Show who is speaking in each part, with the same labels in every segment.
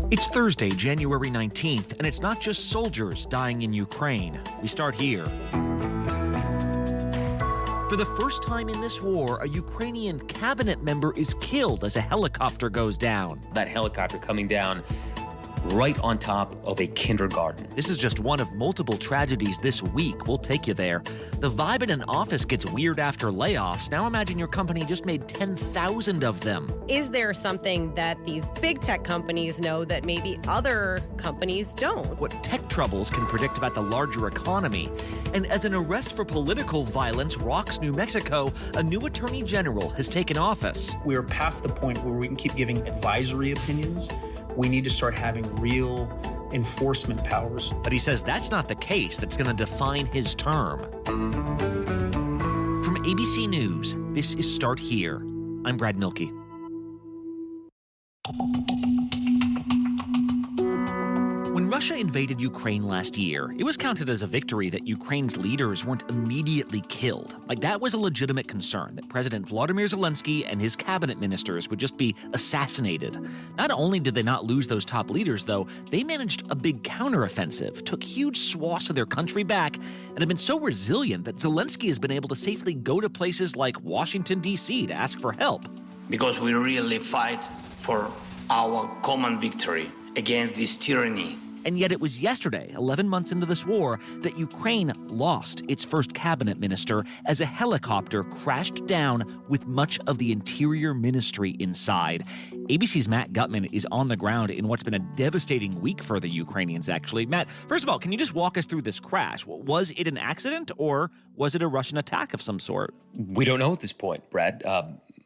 Speaker 1: It's Thursday, January 19th, and it's not just soldiers dying in Ukraine. We start here. For the first time in this war, a Ukrainian cabinet member is killed as a helicopter goes down.
Speaker 2: That helicopter coming down right on top of a kindergarten.
Speaker 1: This is just one of multiple tragedies this week. We'll take you there. The vibe in an office gets weird after layoffs. Now imagine your company just made 10,000 of them.
Speaker 3: Is there something that these big tech companies know that maybe other companies don't?
Speaker 1: What tech troubles can predict about the larger economy. And as an arrest for political violence rocks New Mexico, a new attorney general has taken office.
Speaker 4: We're past the point where we can keep giving advisory opinions. We need to start having real enforcement powers.
Speaker 1: But he says that's not the case that's going to define his term. From ABC News, this is Start Here. I'm Brad Milkey. When Russia invaded Ukraine last year, it was counted as a victory that Ukraine's leaders weren't immediately killed. Like, that was a legitimate concern, that President Vladimir Zelensky and his cabinet ministers would just be assassinated. Not only did they not lose those top leaders, though, they managed a big counteroffensive, took huge swaths of their country back, and have been so resilient that Zelensky has been able to safely go to places like Washington, D.C. to ask for help.
Speaker 5: Because we really fight for our common victory against this tyranny.
Speaker 1: And yet it was yesterday, 11 months into this war, that Ukraine lost its first cabinet minister as a helicopter crashed down with much of the interior ministry inside. ABC's Matt Gutman is on the ground in what's been a devastating week for the Ukrainians, actually. Matt, first of all, can you just walk us through this crash? Was it an accident or was it a Russian attack of some sort?
Speaker 2: We don't know at this point, Brad.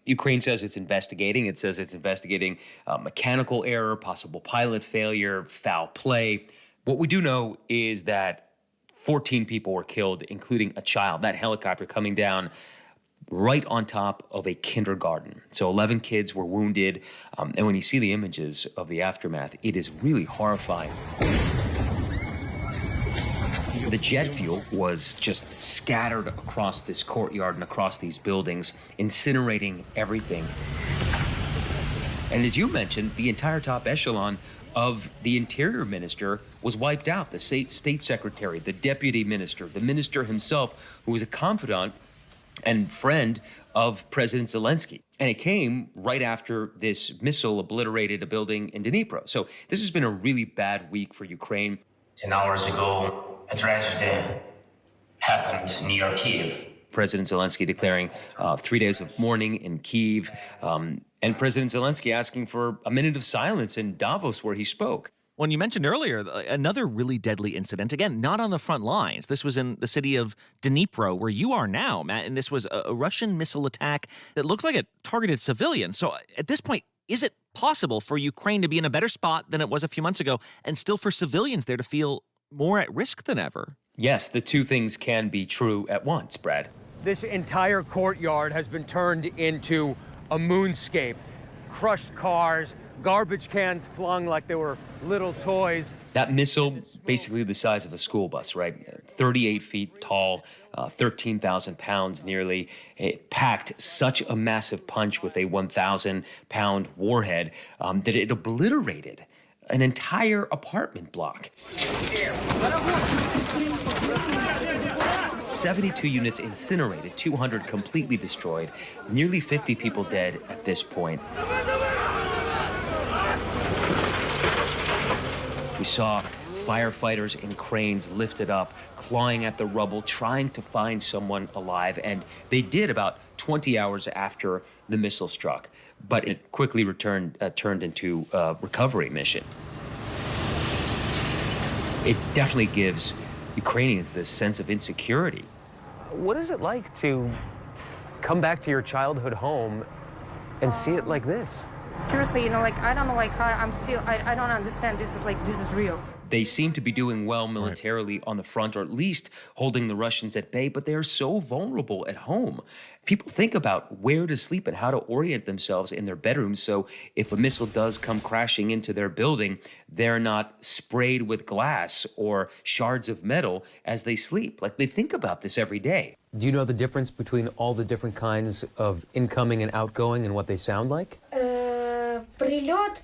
Speaker 2: Ukraine says it's investigating. It says it's investigating mechanical error, possible pilot failure, foul play. What we do know is that 14 people were killed, including a child. That helicopter coming down right on top of a kindergarten. So 11 kids were wounded. And when you see the images of the aftermath, it is really horrifying. The jet fuel was just scattered across this courtyard and across these buildings, incinerating everything. And as you mentioned, the entire top echelon of the interior minister was wiped out. The state secretary, the deputy minister, the minister himself, who was a confidant and friend of President Zelensky. And it came right after this missile obliterated a building in Dnipro. So this has been a really bad week for Ukraine.
Speaker 5: 10 hours ago, a tragedy happened near Kyiv.
Speaker 2: President Zelensky declaring 3 days of mourning in Kyiv, and President Zelensky asking for a minute of silence in Davos where he spoke.
Speaker 1: When you mentioned earlier, another really deadly incident, again, not on the front lines. This was in the city of Dnipro, where you are now, Matt, and this was a Russian missile attack that looked like it targeted civilians. So at this point, is it possible for Ukraine to be in a better spot than it was a few months ago and still for civilians there to feel more at risk than ever?
Speaker 2: Yes, the two things can be true at once, Brad.
Speaker 6: This entire courtyard has been turned into a moonscape. Crushed cars, garbage cans flung like they were little toys.
Speaker 2: That missile, basically the size of a school bus, right? 38 feet tall, 13,000 pounds nearly. It packed such a massive punch with a 1,000-pound warhead that it obliterated an entire apartment block. 72 units incinerated, 200 completely destroyed, nearly 50 people dead at this point. We saw firefighters in cranes lifted up, clawing at the rubble, trying to find someone alive, and they did about 20 hours after the missile struck. But it quickly turned into a recovery mission. It definitely gives Ukrainians this sense of insecurity.
Speaker 6: What is it like to come back to your childhood home and see it like this?
Speaker 7: Seriously, I don't know, I don't understand. This is real.
Speaker 2: They seem to be doing well militarily on the front, or at least holding the Russians at bay, but they are so vulnerable at home. People think about where to sleep and how to orient themselves in their bedrooms, so if a missile does come crashing into their building, they're not sprayed with glass or shards of metal as they sleep. Like, they think about this every day.
Speaker 6: Do you know the difference between all the different kinds of incoming and outgoing and what they sound like?
Speaker 8: Прильот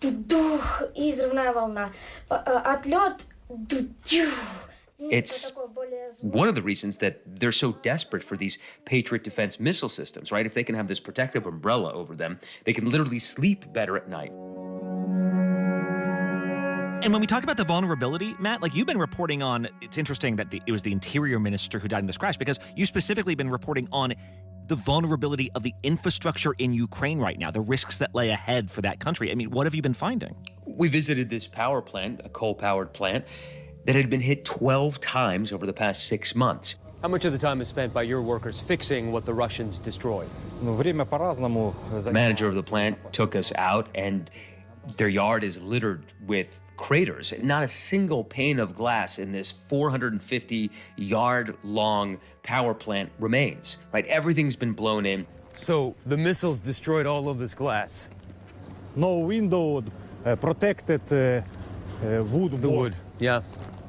Speaker 8: дух и взрывная волна. Отлет.
Speaker 2: It's one of the reasons that they're so desperate for these Patriot defense missile systems, right? If they can have this protective umbrella over them, they can literally sleep better at night.
Speaker 1: And when we talk about the vulnerability, Matt, like you've been reporting on, it's interesting that it was the interior minister who died in this crash, because you've specifically been reporting on the vulnerability of the infrastructure in Ukraine right now, the risks that lay ahead for that country. I mean, what have you been finding?
Speaker 2: We visited this power plant, a coal-powered plant, that had been hit 12 times over the past 6 months.
Speaker 6: How much of the time is spent by your workers fixing what the Russians destroyed?
Speaker 2: The manager of the plant took us out, and their yard is littered with craters. Not a single pane of glass in this 450-yard-long power plant remains, right? Everything's been blown in.
Speaker 6: So the missiles destroyed all of this glass?
Speaker 9: No window, protected wood.
Speaker 6: The wood, yeah.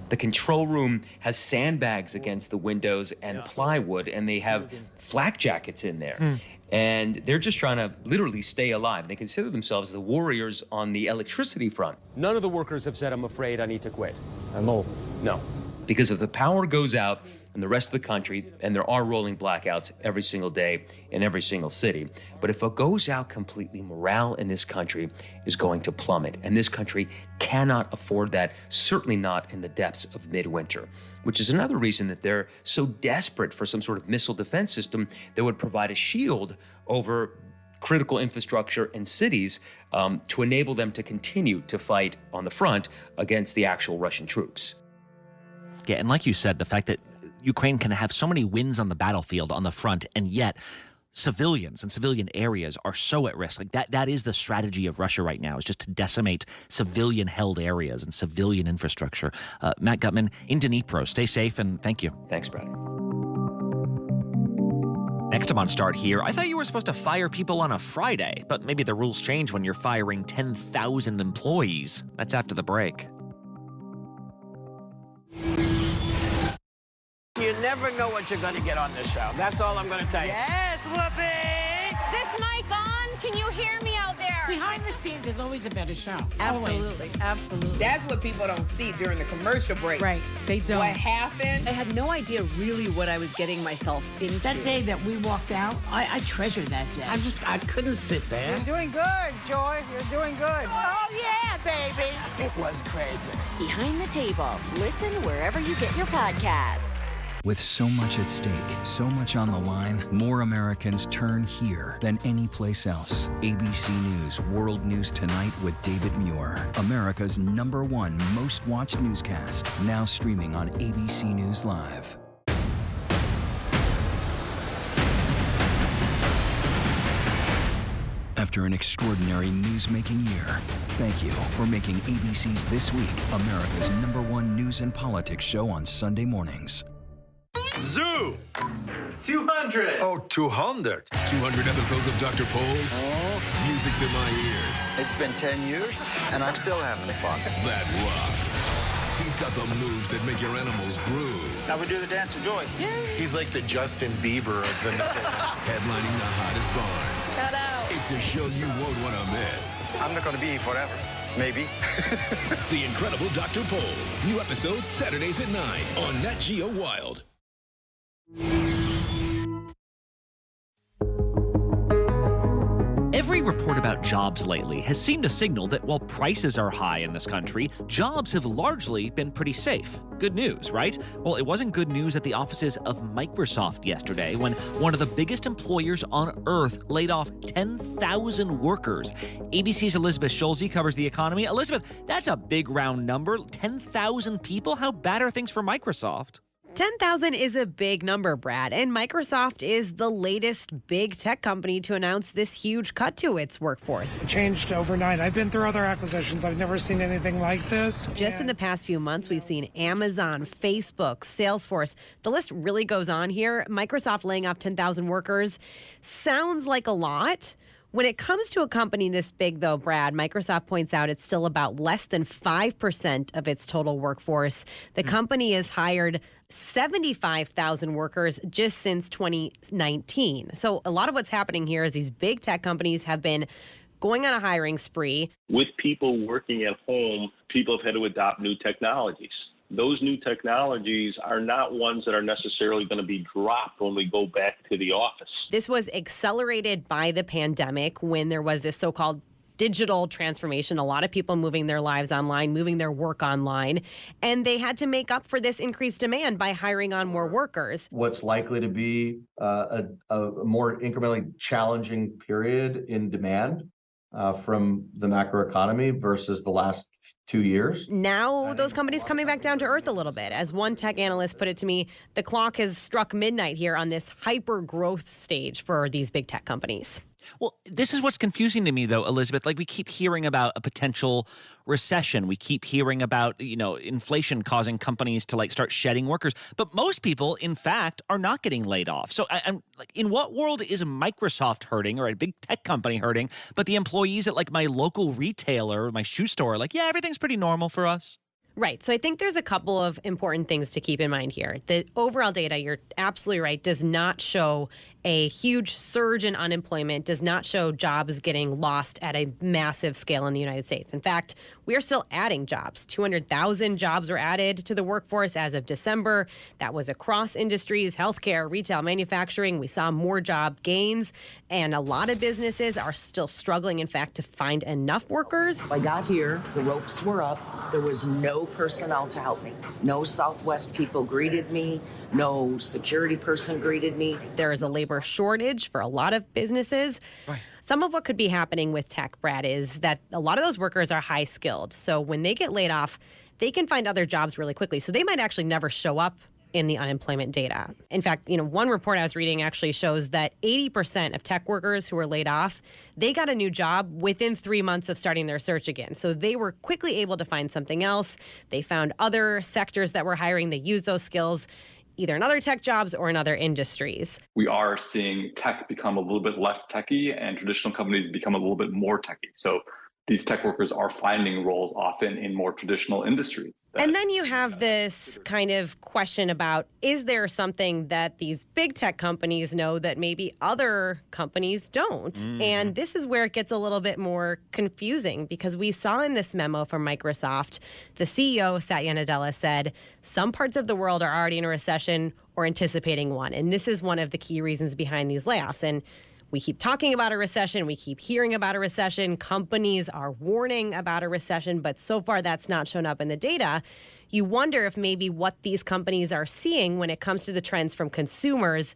Speaker 2: The control room has sandbags against the windows and plywood, and they have flak jackets in there. And they're just trying to literally stay alive. They consider themselves the warriors on the electricity front.
Speaker 6: None of the workers have said, I'm afraid I need to quit.
Speaker 9: No.
Speaker 6: No.
Speaker 2: Because if the power goes out in the rest of the country, and there are rolling blackouts every single day in every single city, but if it goes out completely, morale in this country is going to plummet. And this country cannot afford that, certainly not in the depths of midwinter, which is another reason that they're so desperate for some sort of missile defense system that would provide a shield over critical infrastructure and cities to enable them to continue to fight on the front against the actual Russian troops.
Speaker 1: Yeah, and like you said, the fact that Ukraine can have so many wins on the battlefield on the front, and yet civilians and civilian areas are so at risk. Like that is the strategy of Russia right now, is just to decimate civilian-held areas and civilian infrastructure. Matt Gutman in Dnipro. Stay safe, and thank you.
Speaker 2: Thanks, Brad.
Speaker 1: Next time on Start Here, I thought you were supposed to fire people on a Friday, but maybe the rules change when you're firing 10,000 employees. That's after the break.
Speaker 10: You never know what you're going to get on this show. That's all I'm going to tell you.
Speaker 7: Yes, Whoopi!
Speaker 11: This mic on? Can you hear me out there?
Speaker 12: Behind the scenes is always a better show.
Speaker 11: Absolutely. Absolutely.
Speaker 13: That's what people don't see during the commercial break.
Speaker 11: Right. They don't.
Speaker 13: What happened?
Speaker 11: I had no idea really what I was getting myself into.
Speaker 12: That day that we walked out, I treasure that day.
Speaker 10: I couldn't sit there.
Speaker 7: You're doing good, Joy. You're doing good.
Speaker 12: Oh, yeah, baby.
Speaker 10: It was crazy.
Speaker 11: Behind the Table. Listen wherever you get your podcasts.
Speaker 14: With so much at stake, so much on the line, more Americans turn here than any place else. ABC News World News Tonight with David Muir, America's #1 most watched newscast, now streaming on ABC News Live. After an extraordinary news-making year, thank you for making ABC's This Week America's #1 news and politics show on Sunday mornings.
Speaker 15: Zoo! 200! Oh, 200.
Speaker 16: 200 episodes of Dr. Pol. Oh. Music to my ears.
Speaker 15: It's been 10 years, and I'm still having fun.
Speaker 16: That rocks. He's got the moves that make your animals groove.
Speaker 10: Now we do the dance of joy. Yay!
Speaker 15: He's like the Justin Bieber of the
Speaker 16: Headlining the hottest barns.
Speaker 11: Shout out.
Speaker 16: It's a show you won't want to miss.
Speaker 15: I'm not going to be here forever. Maybe.
Speaker 16: The Incredible Dr. Pol. New episodes Saturdays at 9 on Nat Geo Wild.
Speaker 1: Every report about jobs lately has seemed to signal that while prices are high in this country, jobs have largely been pretty safe. Good news, right? Well, it wasn't good news at the offices of Microsoft yesterday when one of the biggest employers on earth laid off 10,000 workers. ABC's Elizabeth Schulze covers the economy. Elizabeth, that's a big round number. 10,000 people? How bad are things for Microsoft?
Speaker 3: 10,000 is a big number, Brad, and Microsoft is the latest big tech company to announce this huge cut to its workforce.
Speaker 17: It changed overnight. I've been through other acquisitions. I've never seen anything like this.
Speaker 3: Just in the past few months, we've seen Amazon, Facebook, Salesforce. The list really goes on here. Microsoft laying off 10,000 workers sounds like a lot. When it comes to a company this big, though, Brad, Microsoft points out it's still about less than 5% of its total workforce. The company has hired 75,000 workers just since 2019. So a lot of what's happening here is these big tech companies have been going on a hiring spree.
Speaker 18: With people working at home, people have had to adopt new technologies. Those new technologies are not ones that are necessarily going to be dropped when we go back to the office.
Speaker 3: This was accelerated by the pandemic when there was this so-called digital transformation, a lot of people moving their lives online, moving their work online, and they had to make up for this increased demand by hiring on more workers.
Speaker 19: What's likely to be a more incrementally challenging period in demand from the macroeconomy versus the last 2 years.
Speaker 3: Now those companies coming back down to earth a little bit. As one tech analyst put it to me, the clock has struck midnight here on this hyper growth stage for these big tech companies.
Speaker 1: Well, this is what's confusing to me, though, Elizabeth. Like, we keep hearing about a potential recession. We keep hearing about, inflation causing companies to, start shedding workers. But most people, in fact, are not getting laid off. So I'm like, in what world is Microsoft hurting or a big tech company hurting, but the employees at, my local retailer, my shoe store, everything's pretty normal for us?
Speaker 3: Right. So I think there's a couple of important things to keep in mind here. The overall data, you're absolutely right, does not show a huge surge in unemployment, does not show jobs getting lost at a massive scale in the United States. In fact, we are still adding jobs. 200,000 jobs were added to the workforce as of December. That was across industries, healthcare, retail, manufacturing. We saw more job gains, and a lot of businesses are still struggling, in fact, to find enough workers.
Speaker 20: I got here, the ropes were up. There was no personnel to help me. No Southwest people greeted me. No security person greeted me.
Speaker 3: There is a labor shortage for a lot of businesses.
Speaker 1: Right.
Speaker 3: Some of what could be happening with tech, Brad, is that a lot of those workers are high skilled. So when they get laid off, they can find other jobs really quickly. So they might actually never show up in the unemployment data. In fact, one report I was reading actually shows that 80% of tech workers who were laid off, they got a new job within 3 months of starting their search again. So they were quickly able to find something else. They found other sectors that were hiring. They used those skills either in other tech jobs or in other industries.
Speaker 21: We are seeing tech become a little bit less techy and traditional companies become a little bit more techy. So these tech workers are finding roles often in more traditional industries.
Speaker 3: And then you have this kind of question about, is there something that these big tech companies know that maybe other companies don't? Mm-hmm. And this is where it gets a little bit more confusing, because we saw in this memo from Microsoft, the CEO, Satya Nadella, said some parts of the world are already in a recession or anticipating one. And this is one of the key reasons behind these layoffs. And we keep talking about a recession. We keep hearing about a recession. Companies are warning about a recession, but so far that's not shown up in the data. You wonder if maybe what these companies are seeing when it comes to the trends from consumers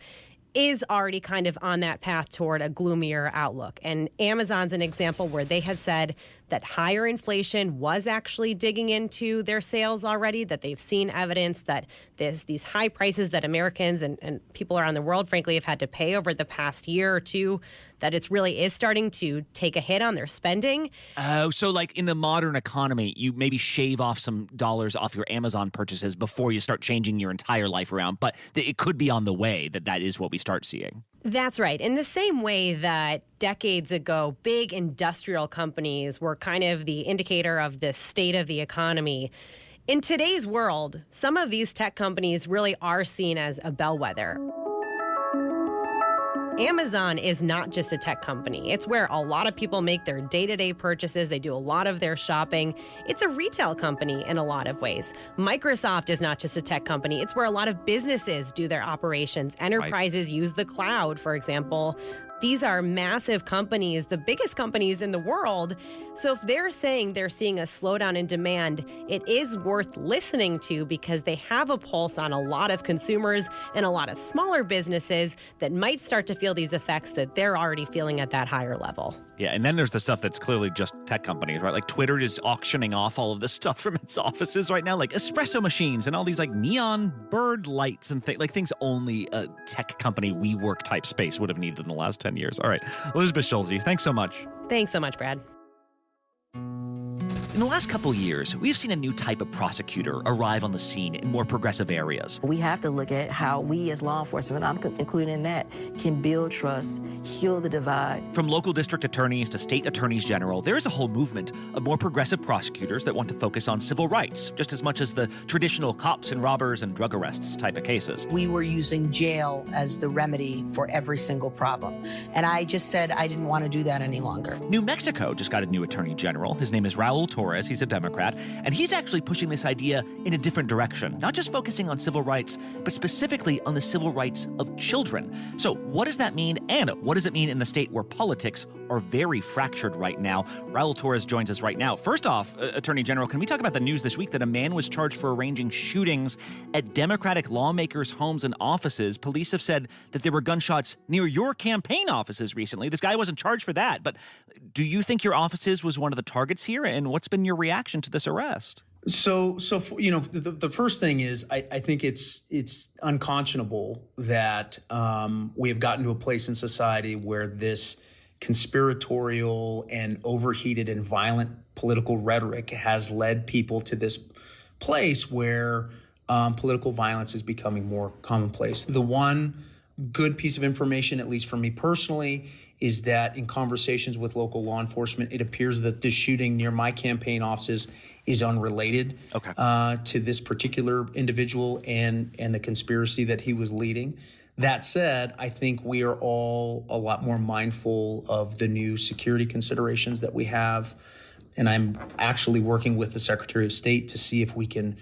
Speaker 3: is already kind of on that path toward a gloomier outlook. And Amazon's an example where they had said that higher inflation was actually digging into their sales already, that they've seen evidence that these high prices that Americans and people around the world, frankly, have had to pay over the past year or two, that it really is starting to take a hit on their spending.
Speaker 1: Oh, so in the modern economy, you maybe shave off some dollars off your Amazon purchases before you start changing your entire life around. But it could be on the way that is what we start seeing.
Speaker 3: That's right. In the same way that decades ago, big industrial companies were kind of the indicator of the state of the economy, in today's world, some of these tech companies really are seen as a bellwether. Amazon is not just a tech company. It's where a lot of people make their day-to-day purchases. They do a lot of their shopping. It's a retail company in a lot of ways. Microsoft is not just a tech company. It's where a lot of businesses do their operations. Enterprises use the cloud, for example. These are massive companies, the biggest companies in the world. So if they're saying they're seeing a slowdown in demand, it is worth listening to, because they have a pulse on a lot of consumers and a lot of smaller businesses that might start to feel these effects that they're already feeling at that higher level.
Speaker 1: Yeah, and then there's the stuff that's clearly just tech companies, right? Like Twitter is auctioning off all of this stuff from its offices right now, like espresso machines and all these neon bird lights and things only a tech company WeWork type space would have needed in the last 10 years. All right, Elizabeth Schulze, thanks so much.
Speaker 3: Thanks so much, Brad.
Speaker 1: In the last couple years, we've seen a new type of prosecutor arrive on the scene in more progressive areas.
Speaker 20: We have to look at how we as law enforcement, I'm including in that, can build trust, heal the divide.
Speaker 1: From local district attorneys to state attorneys general, there is a whole movement of more progressive prosecutors that want to focus on civil rights, just as much as the traditional cops and robbers and drug arrests type of cases.
Speaker 4: We were using jail as the remedy for every single problem. And I just said I didn't want to do that any longer.
Speaker 1: New Mexico just got a new attorney general. His name is Raul Torres. He's a Democrat. And he's actually pushing this idea in a different direction, not just focusing on civil rights, but specifically on the civil rights of children. So what does that mean? And what does it mean in the state where politics are very fractured right now? Raul Torres joins us right now. First off, Attorney General, can we talk about the news this week that a man was charged for arranging shootings at Democratic lawmakers' homes and offices? Police have said that there were gunshots near your campaign offices recently. This guy wasn't charged for that, but do you think your offices was one of the targets here? And what's been your reaction to this arrest?
Speaker 22: So the first thing is I think it's unconscionable that we have gotten to a place in society where this conspiratorial and overheated and violent political rhetoric has led people to this place where political violence is becoming more commonplace. The one good piece of information, at least for me personally, is that in conversations with local law enforcement, it appears that the shooting near my campaign offices is unrelated to this particular individual and the conspiracy that he was leading. That said, I think we are all a lot more mindful of the new security considerations that we have. And I'm actually working with the Secretary of State to see if we can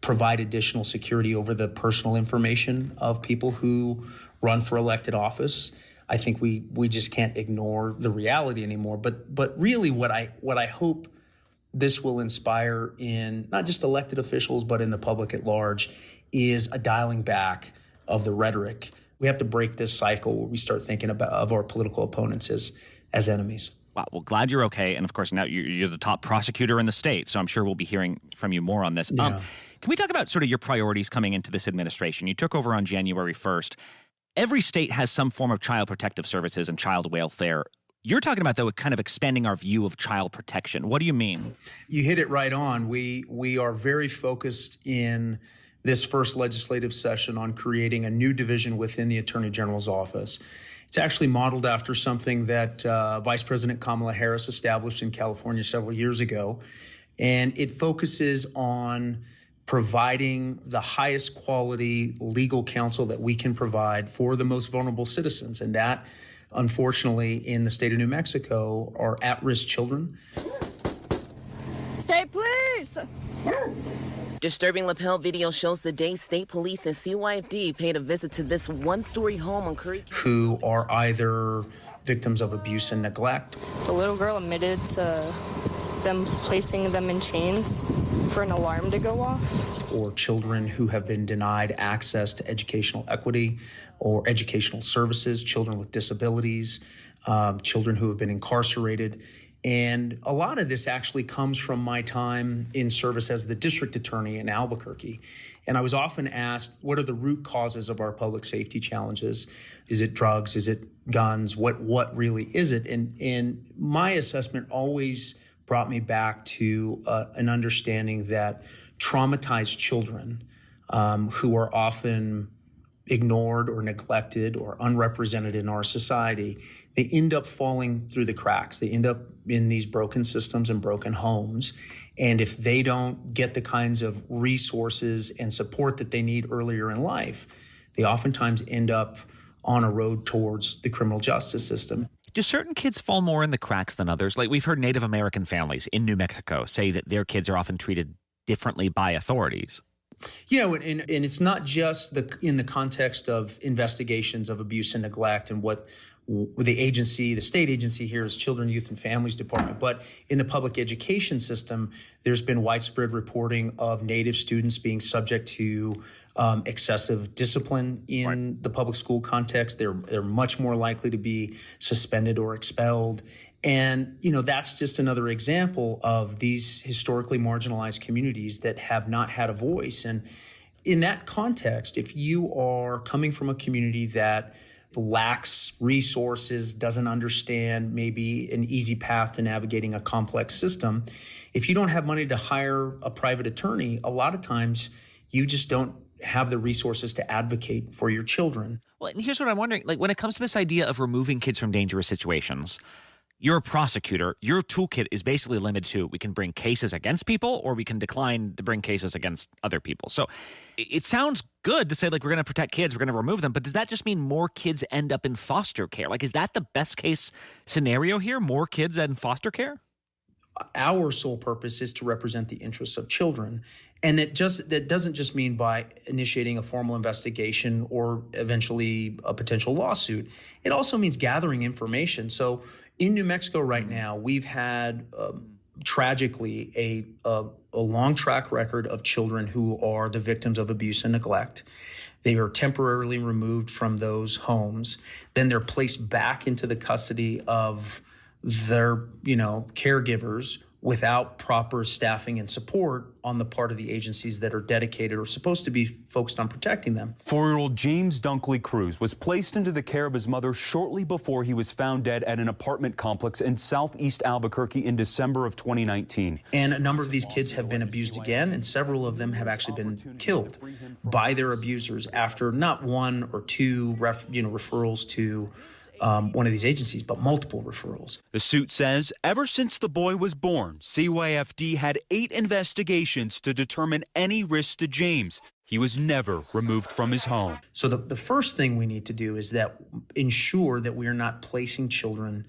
Speaker 22: provide additional security over the personal information of people who run for elected office. I think we just can't ignore the reality anymore. But really what I hope this will inspire in not just elected officials, but in the public at large, is a dialing back of the rhetoric. We have to break this cycle where we start thinking of our political opponents as enemies.
Speaker 1: Wow. Well, glad you're okay. And of course, now you're the top prosecutor in the state, so I'm sure we'll be hearing from you more on this.
Speaker 22: Yeah.
Speaker 1: Can we talk about sort of your priorities coming into this administration? You took over on January 1st. Every state has some form of child protective services and child welfare. You're talking about, though, kind of expanding our view of child protection. What do you mean?
Speaker 22: You hit it right on. We are very focused in this first legislative session on creating a new division within the Attorney General's office. It's actually modeled after something that Vice President Kamala Harris established in California several years ago. And it focuses on providing the highest quality legal counsel that we can provide for the most vulnerable citizens. And that, unfortunately, in the state of New Mexico, are at-risk children.
Speaker 23: Say please!
Speaker 24: Disturbing lapel video shows the day state police and CYFD paid a visit to this one-story home on Curry,
Speaker 22: who are either victims of abuse and neglect.
Speaker 23: The little girl admitted to them placing them in chains for an alarm to go off.
Speaker 22: Or children who have been denied access to educational equity or educational services, children with disabilities, children who have been incarcerated. And a lot of this actually comes from my time in service as the district attorney in Albuquerque. And I was often asked, what are the root causes of our public safety challenges? Is it drugs? Is it guns? What really is it? And my assessment always brought me back to an understanding that traumatized children who are often ignored or neglected or unrepresented in our society, they end up falling through the cracks. They end up in these broken systems and broken homes. And if they don't get the kinds of resources and support that they need earlier in life, they oftentimes end up on a road towards the criminal justice system.
Speaker 1: Do certain kids fall more in the cracks than others? Like, we've heard Native American families in New Mexico say that their kids are often treated differently by authorities.
Speaker 22: Yeah, and it's not just in the context of investigations of abuse and neglect and what the state agency here is Children, Youth, and Families Department, but in the public education system, there's been widespread reporting of Native students being subject to excessive discipline in the public school context. They're much more likely to be suspended or expelled. And, that's just another example of these historically marginalized communities that have not had a voice. And in that context, if you are coming from a community that lacks resources, doesn't understand maybe an easy path to navigating a complex system. If you don't have money to hire a private attorney, a lot of times you just don't have the resources to advocate for your children.
Speaker 1: Well, and here's what I'm wondering. Like, when it comes to this idea of removing kids from dangerous situations, you're a prosecutor. Your toolkit is basically limited to we can bring cases against people or we can decline to bring cases against other people. So it sounds good to say, like, we're going to protect kids, we're going to remove them. But does that just mean more kids end up in foster care? Like, is that the best case scenario here? More kids in foster care?
Speaker 22: Our sole purpose is to represent the interests of children. And that doesn't just mean by initiating a formal investigation or eventually a potential lawsuit. It also means gathering information. So in New Mexico right now, we've had tragically a long track record of children who are the victims of abuse and neglect. They are temporarily removed from those homes. Then they're placed back into the custody of their, caregivers without proper staffing and support on the part of the agencies that are dedicated or supposed to be focused on protecting them.
Speaker 5: 4-year-old James Dunkley Cruz was placed into the care of his mother shortly before he was found dead at an apartment complex in southeast Albuquerque in December of 2019.
Speaker 22: And a number of these kids have been abused again, and several of them have actually been killed by their abusers after not one or two referrals to one of these agencies, but multiple referrals.
Speaker 5: The suit says ever since the boy was born, CYFD had 8 investigations to determine any risk to James. He was never removed from his home.
Speaker 22: So the first thing we need to do is ensure that we are not placing children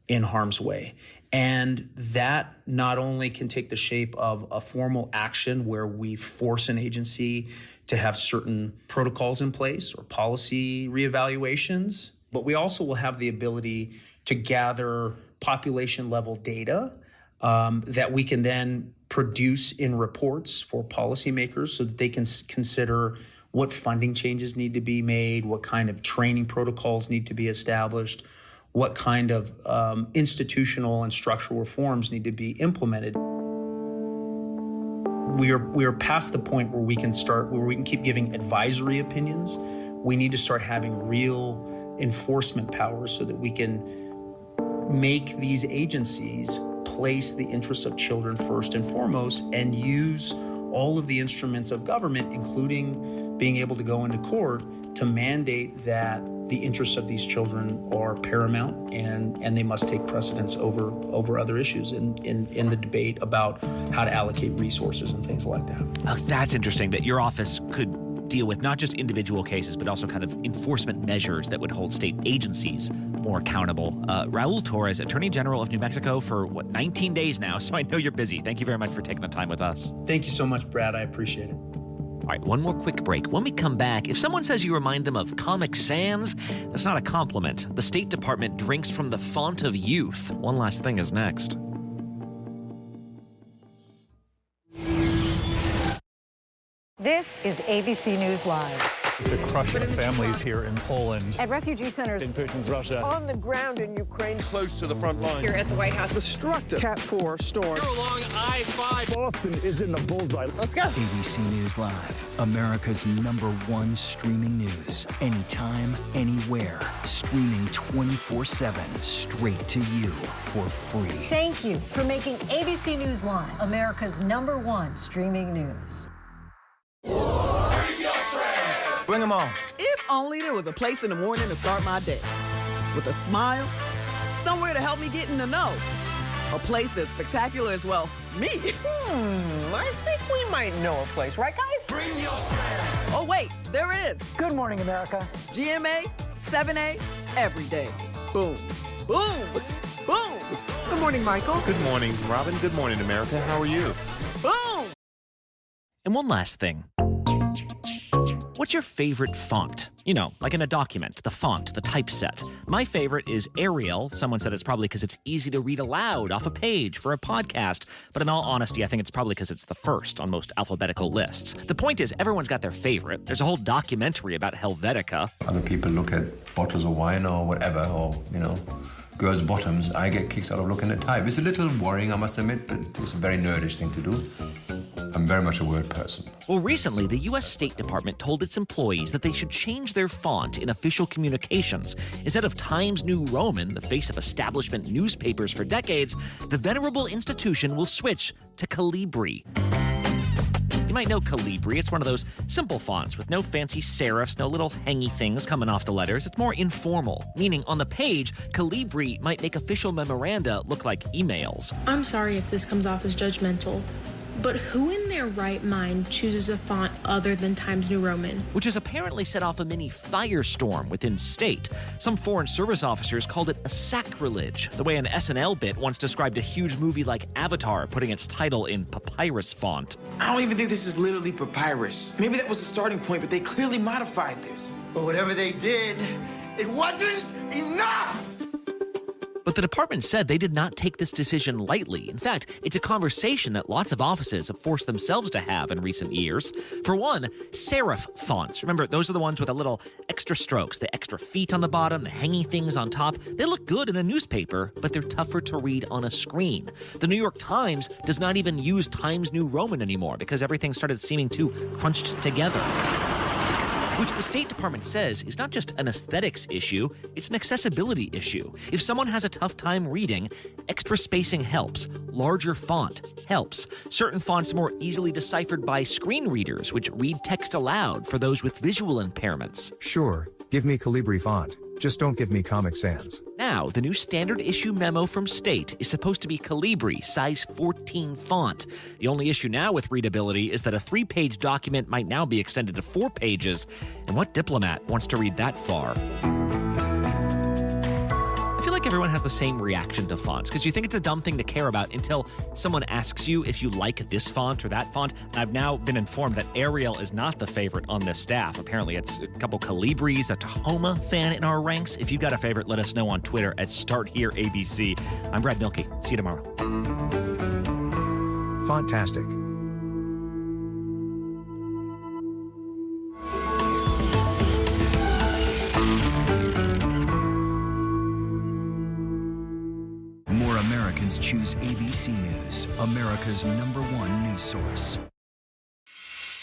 Speaker 22: in harm's way. And that not only can take the shape of a formal action where we force an agency to have certain protocols in place or policy reevaluations, but we also will have the ability to gather population-level data that we can then produce in reports for policymakers so that they can consider what funding changes need to be made, what kind of training protocols need to be established, what kind of institutional and structural reforms need to be implemented. We are past the point where we can keep giving advisory opinions. We need to start having real enforcement powers so that we can make these agencies place the interests of children first and foremost and use all of the instruments of government, including being able to go into court to mandate that the interests of these children are paramount and they must take precedence over other issues in the debate about how to allocate resources and things like that.
Speaker 1: Oh, that's interesting that your office could deal with not just individual cases, but also kind of enforcement measures that would hold state agencies more accountable. Raul Torres, Attorney General of New Mexico for 19 days now, so I know you're busy. Thank you very much for taking the time with us.
Speaker 22: Thank you so much, Brad. I appreciate it.
Speaker 1: All right, one more quick break. When we come back, if someone says you remind them of Comic Sans, that's not a compliment. The State Department drinks from the font of youth. One Last Thing is next.
Speaker 6: This is ABC News Live.
Speaker 8: The crush of families here in Poland.
Speaker 6: At refugee centers
Speaker 8: in Putin's Russia.
Speaker 6: On the ground in Ukraine.
Speaker 8: Close to the front line.
Speaker 6: Here at the White House.
Speaker 8: Destructive Cat 4 storm.
Speaker 10: Here along I-5.
Speaker 8: Boston is in the bullseye.
Speaker 6: Let's go.
Speaker 14: ABC News Live, America's #1 streaming news. Anytime, anywhere. Streaming 24/7, straight to you for free.
Speaker 6: Thank you for making ABC News Live America's #1 streaming news.
Speaker 9: Bring them on. If only there was a place in the morning to start my day. With a smile, somewhere to help me get in the know. A place that's spectacular as well, me.
Speaker 12: I think we might know a place, right, guys?
Speaker 9: Bring your friends. Oh, wait, there is.
Speaker 6: Good morning, America.
Speaker 9: GMA, 7A, every day. Boom, boom, boom.
Speaker 6: Good morning, Michael.
Speaker 25: Good morning, Robin. Good morning, America. How are you?
Speaker 9: Boom.
Speaker 1: And one last thing. What's your favorite font? You know, like in a document, the font, the typeset. My favorite is Arial. Someone said it's probably because it's easy to read aloud off a page for a podcast. But in all honesty, I think it's probably because it's the first on most alphabetical lists. The point is, everyone's got their favorite. There's a whole documentary about Helvetica.
Speaker 26: Other people look at bottles of wine or whatever, or, girls' bottoms. I get kicks out of looking at type. It's a little worrying, I must admit, but it's a very nerdish thing to do. I'm very much a word person.
Speaker 1: Well, recently, the U.S. State Department told its employees that they should change their font in official communications. Instead of Times New Roman, the face of establishment newspapers for decades, the venerable institution will switch to Calibri. You might know Calibri. It's one of those simple fonts with no fancy serifs, no little hangy things coming off the letters. It's more informal, meaning on the page, Calibri might make official memoranda look like emails.
Speaker 2: I'm sorry if this comes off as judgmental, but who in their right mind chooses a font other than Times New Roman?
Speaker 1: Which has apparently set off a mini firestorm within state. Some Foreign Service officers called it a sacrilege, the way an SNL bit once described a huge movie like Avatar putting its title in papyrus font.
Speaker 7: I don't even think this is literally papyrus. Maybe that was the starting point, but they clearly modified this.
Speaker 11: But whatever they did, it wasn't enough!
Speaker 1: But the department said they did not take this decision lightly. In fact, it's a conversation that lots of offices have forced themselves to have in recent years. For one, serif fonts. Remember, those are the ones with a little extra strokes, the extra feet on the bottom, the hanging things on top. They look good in a newspaper, but they're tougher to read on a screen. The New York Times does not even use Times New Roman anymore because everything started seeming too crunched together. Which the State Department says is not just an aesthetics issue, it's an accessibility issue. If someone has a tough time reading, extra spacing helps. Larger font helps. Certain fonts more easily deciphered by screen readers, which read text aloud for those with visual impairments.
Speaker 13: Sure, give me Calibri font. Just don't give me Comic Sans.
Speaker 1: Now, the new standard issue memo from State is supposed to be Calibri, size 14 font. The only issue now with readability is that a 3-page document might now be extended to 4 pages. And what diplomat wants to read that far? I feel like everyone has the same reaction to fonts, because you think it's a dumb thing to care about until someone asks you if you like this font or that font. And I've now been informed that Arial is not the favorite on this staff. Apparently, it's a couple Calibris, a Tahoma fan in our ranks. If you got a favorite, let us know on Twitter at StartHereABC. I'm Brad Milkey. See you tomorrow.
Speaker 13: Fantastic.
Speaker 14: More Americans choose ABC News, America's #1 news source.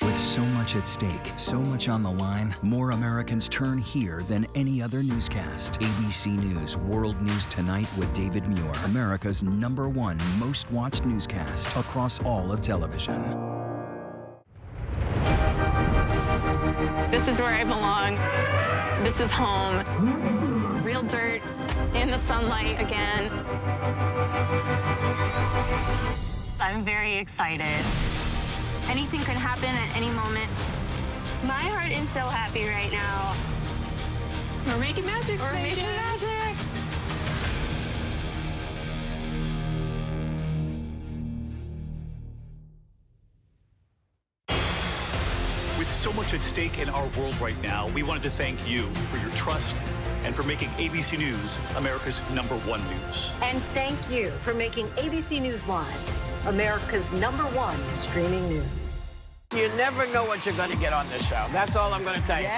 Speaker 14: With so much at stake, so much on the line, more Americans turn here than any other newscast. ABC News World News Tonight with David Muir, America's #1 most watched newscast across all of television.
Speaker 15: This is where I belong. This is home. Real dirt in the sunlight again. I'm very excited. Anything could happen at any moment. My heart is so happy right now. We're making magic. We're making magic.
Speaker 16: With so much at stake in our world right now, we wanted to thank you for your trust and for making ABC News America's #1 news.
Speaker 6: And thank you for making ABC News Live America's #1 streaming news.
Speaker 10: You never know what you're going to get on this show. That's all I'm going to tell you.